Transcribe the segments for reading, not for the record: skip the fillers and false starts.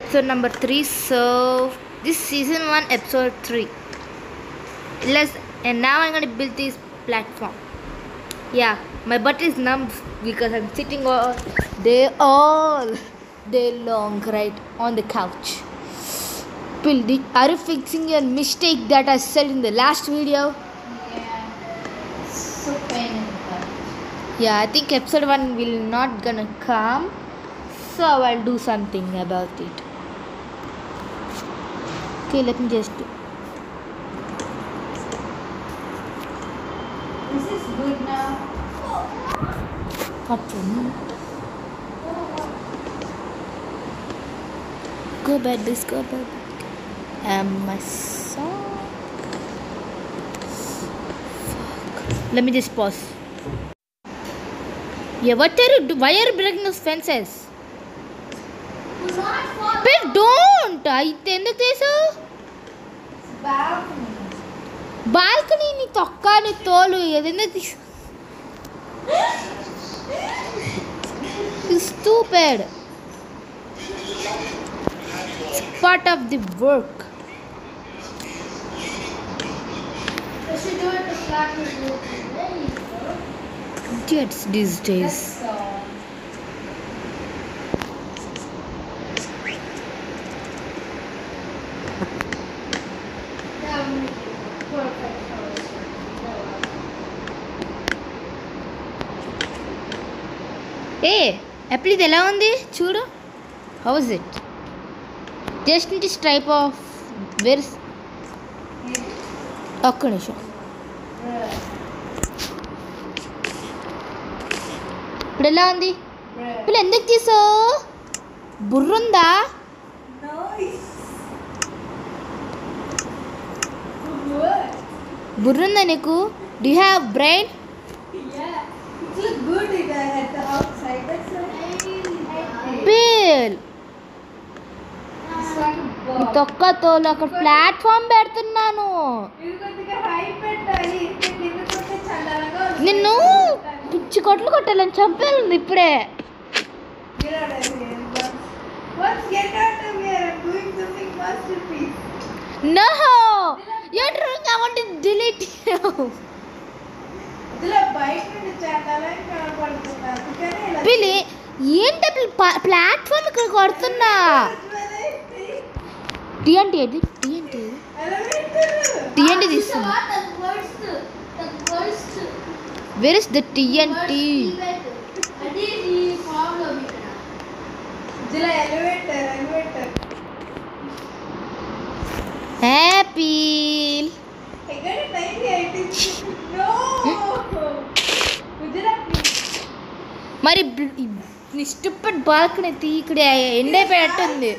episode number 3. So this season 1 episode 3. And now I'm gonna build this platform. Yeah, my butt is numb because I'm sitting all day long right on the couch. Bill, are you fixing your mistake that I said in the last video? Yeah, so pain in the butt. Yeah, I think episode 1 will not gonna come, so I'll do something about it. Okay, let me just do. This is good now. What for me? Go bed, this go bed. My song. Fuck. Let me just pause. Yeah, what are you do? Why are you breaking those fences? Bill, don't! అయితే ఎందుకు చేసావు? Balcony నీ తొక్క నీ తోలు ఏదైనా తీసు stupid. It's part of the work. Idiots these days. Hey, apple ఇది ఎలా ఉంది చూడు. How is it? Just in this type of where is ఒక్క నిమిషం. ఇప్పుడు ఎలా ఉంది? ఇప్పుడు ఎందుకు తీసావు? బుర్రుందా? బుర్రుందా నీకు? Do you have brain? Bill, తొక్కతో అక్కడ ప్లాట్ఫామ్ పెడుతున్నాను. నిన్ను పిచ్చి కొట్లు కొట్టాలని చంపేయాలి ఇప్పుడే. No, you're doing. I want to delete you. పిల్లి ఏంటి ప్లాట్ఫామ్ ఇక్కడ కొడుతున్నా. టీఎన్టీ ఏది? టీఎన్టీ తీస్తున్నా. Where is the TNT? Apple మరి స్టూపిడ్ బాల్కనీ ఇక్కడ ఎండ్ అయిపోయినట్టుంది.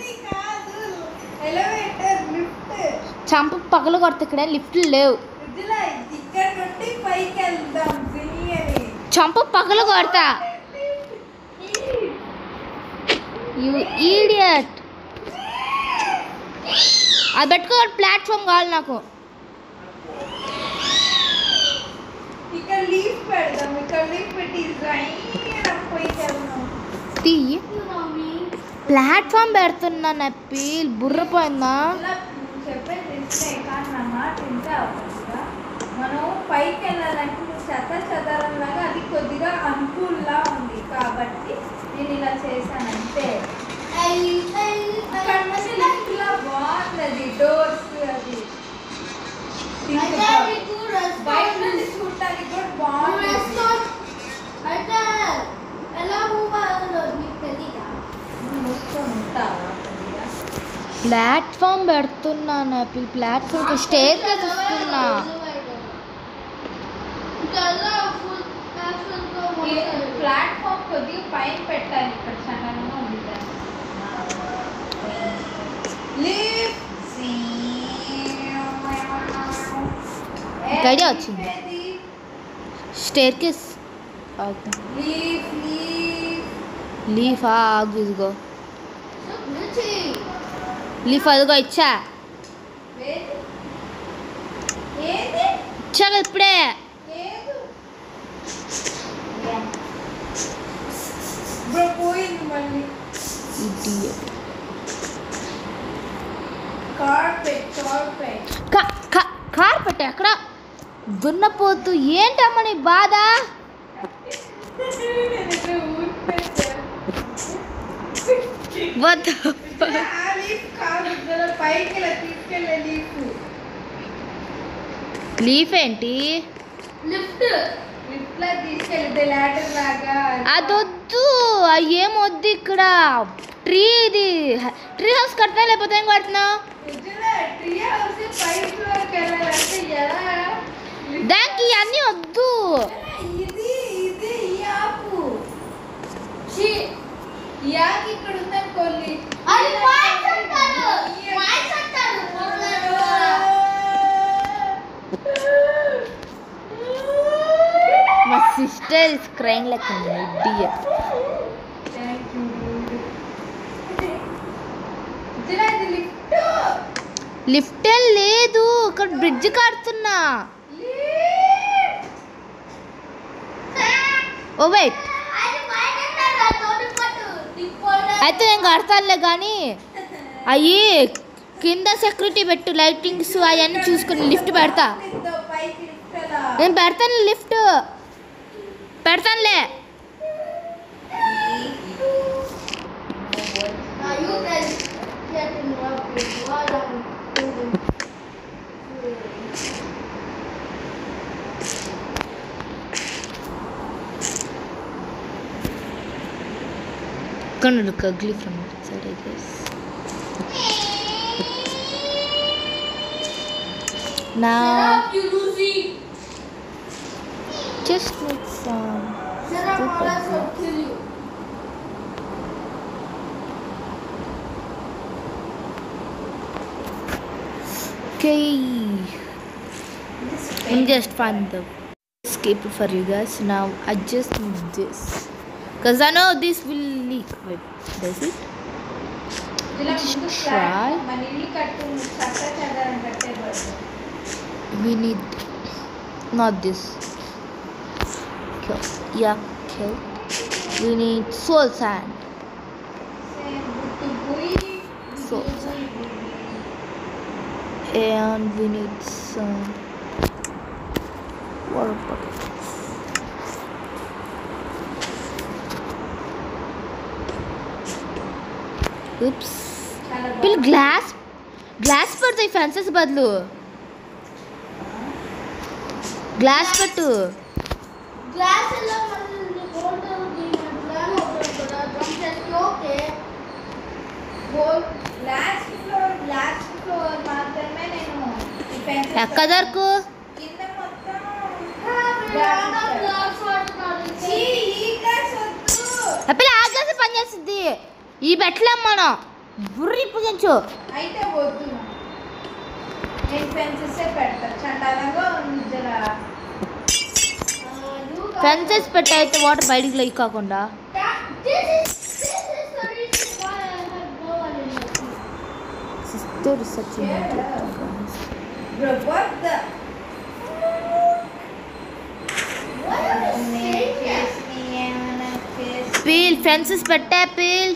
చంప పగలు కొడతా. ఇక్కడ లిఫ్ట్లు లేవు. చంప పగలు కొడతా. You idiot. అది పెట్టుకో. ప్లాట్ఫామ్ కావాలి నాకు. ప్లాట్ఫామ్ పెడుతున్నా. నప్పి బుర్ర పోయిందా? మనం పైకి వెళ్ళాలంటే నువ్వు చదరంలాగా అది కొద్దిగా అనుకూలంగా ఉంది కాబట్టి నేను ఇలా చేశాను అంతే. బాగుంది డోర్స్. అది బయట నుంచి చూడటానికి కూడా బాగుంది. ప్లాట్ఫామ్ పెడుతున్నాను. ప్లాట్ఫామ్ స్టేర్ కేస్ వస్తున్నా. ప్లాట్ఫామ్ కొద్దిగా పైన పెట్టాలి. ఇక్కడ చండంగా ఉంది. ఐడియా వచ్చింది. స్టేర్ కేస్ లీఫ్ ఆగు. ఇదిగో లీఫ్. అదిగో ఇచ్చా ఇచ్చా ఇప్పుడే. పోయింది మళ్ళీ. idiot. కార్పెట్ ఎక్కడ దున్నపోతు ఏంటమ్మా నీ బాధ లీఫ్ ఏంటి అదొద్దు ఏమొద్దు ఇక్కడ ట్రీ ఇది ట్రీ హౌస్ కడతా లేకపోతే ఏం కడుతున్నావు దానికి అన్నీ వద్దు ఇక్కడ ఉందని Kolli My sister is crying like an idiot. Lift లేదు ఇక్కడ బ్రిడ్జ్ కడుతున్నా ఓ వెయిట్ అయితే నేను కడతానులే కానీ అవి కింద సెక్యూరిటీ పెట్టు లైటింగ్స్ అవన్నీ చూసుకుని లిఫ్ట్ పెడతా నేను పెడతాను lift పెడతానులే Gonna look ugly from outside, I guess. Now, just make some. Okay, I'm just find the escape for you guys. Now I just need this. Because I know this will leak. Wait, does it? Let's try. We need not this. Okay. Yeah, okay. We need soul sand. Soul sand. And we need some water buckets. Oops. Pill glass పడతాయి fences బదులు glass పెట్టు ఎక్క దొరకు పిల్ల ఆ glass పనిచేస్తుంది ఈ బెట్లం మనం బుర్రి పుగించు అయితే వద్దు నేను ఫెన్సెస్ పెడతా చండాలంగా ఉంది జరా ఫెన్సెస్ పెట్టి అయితే వాటర్ బయటికి లేక కాకుండా సిస్టర్ సచ్ పీల్ ఫెన్సెస్ పెట్టా పీల్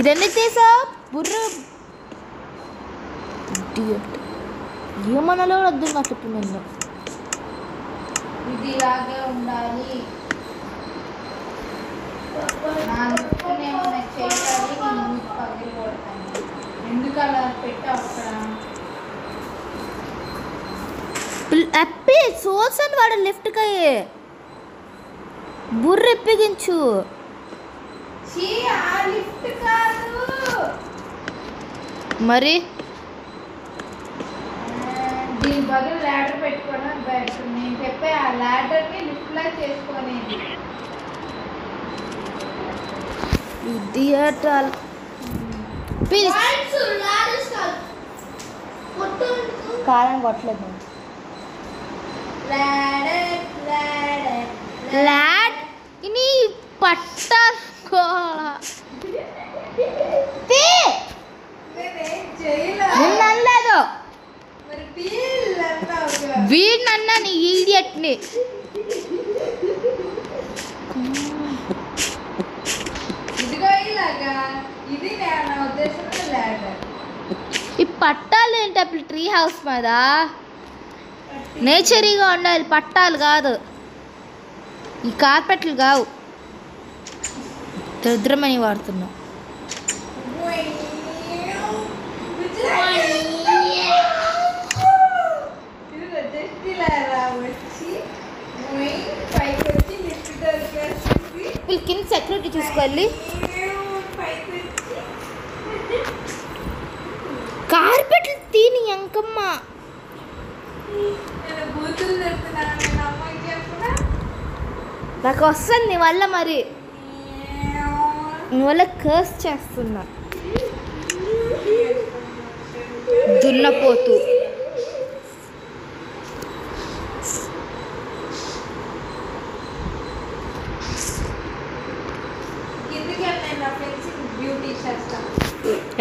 ఇదెందుకు తీసా బుర్ర ఏమనాలో అర్థం కావట్లేదు నేను ఇది ఇలాగే ఉండాలి ఎందుకు అలా పెట్టావు అక్కడ సోల్స్ అని వాడు లిఫ్ట్కి బుర్ర ఎప్పిగించు మరి దీని బదులు ల్యాడర్ పెట్టుకోవడం బెటర్ నేను చెప్పే ఆ ల్యాడర్ని లిఫ్ట్లా చేసుకునేది కారం కొట్టలేదు ల్యాడ్ ఇని పట్ట అనలేదు వీడినన్నా నీ ఈడియట్ని ఇదిగో ఇలాగా ఇది నా ఉద్దేశంలో ల్యాడర్ ఈ పట్టాలు ఏంటి అప్పుడు ట్రీ హౌస్ మీద నేచరీగా ఉండాలి, పట్టాలు కాదు, ఈ కార్పెట్లు కావు. దరిద్రమని వాడుతున్నాం. వీళ్ళు కింద సెక్యూరిటీ చూసుకోవాలి. కార్పెట్లు తిని అంకమ్మ నాకు వస్తుంది నీ వల్ల, మరి నీ వల్ల కర్స్ చేస్తున్నా. దున్నపోతూ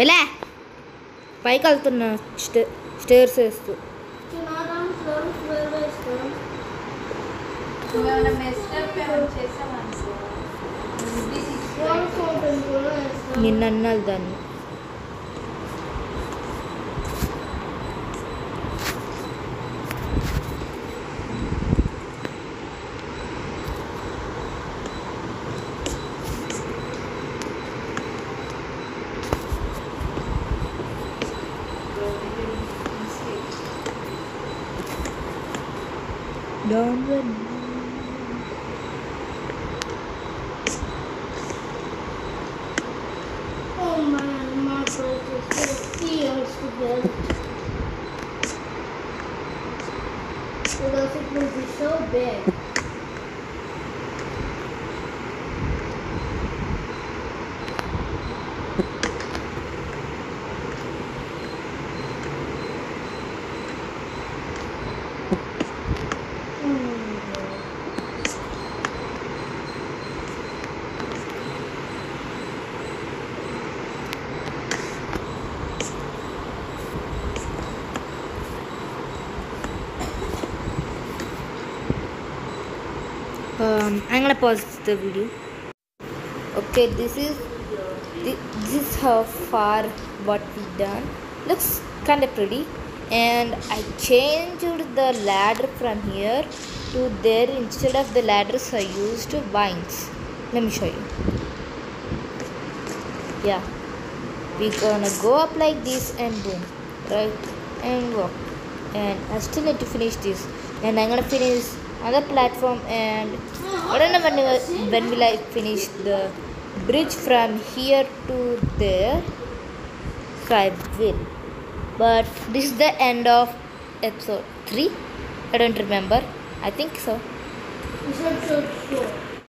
ఎలా పైకి వెళ్తున్నా, స్టేర్స్ వేస్తూ. నిన్న అన్నాను దాన్ని. Don't run. Oh man, my throat is so feels together. Because it will be so big. I'm gonna pause the video. Okay, this is how far what we done. Looks kind of pretty, and I changed the ladder from here to there. Instead of the ladders, I used vines. Let me show you. Yeah, we're gonna go up like this and boom, right, and walk. And I still need to finish this, and I'm gonna finish other platform. And I don't know when will I finish the bridge from here to there. So I will. But this is the end of episode 3. I don't remember. I think so. It's episode 4.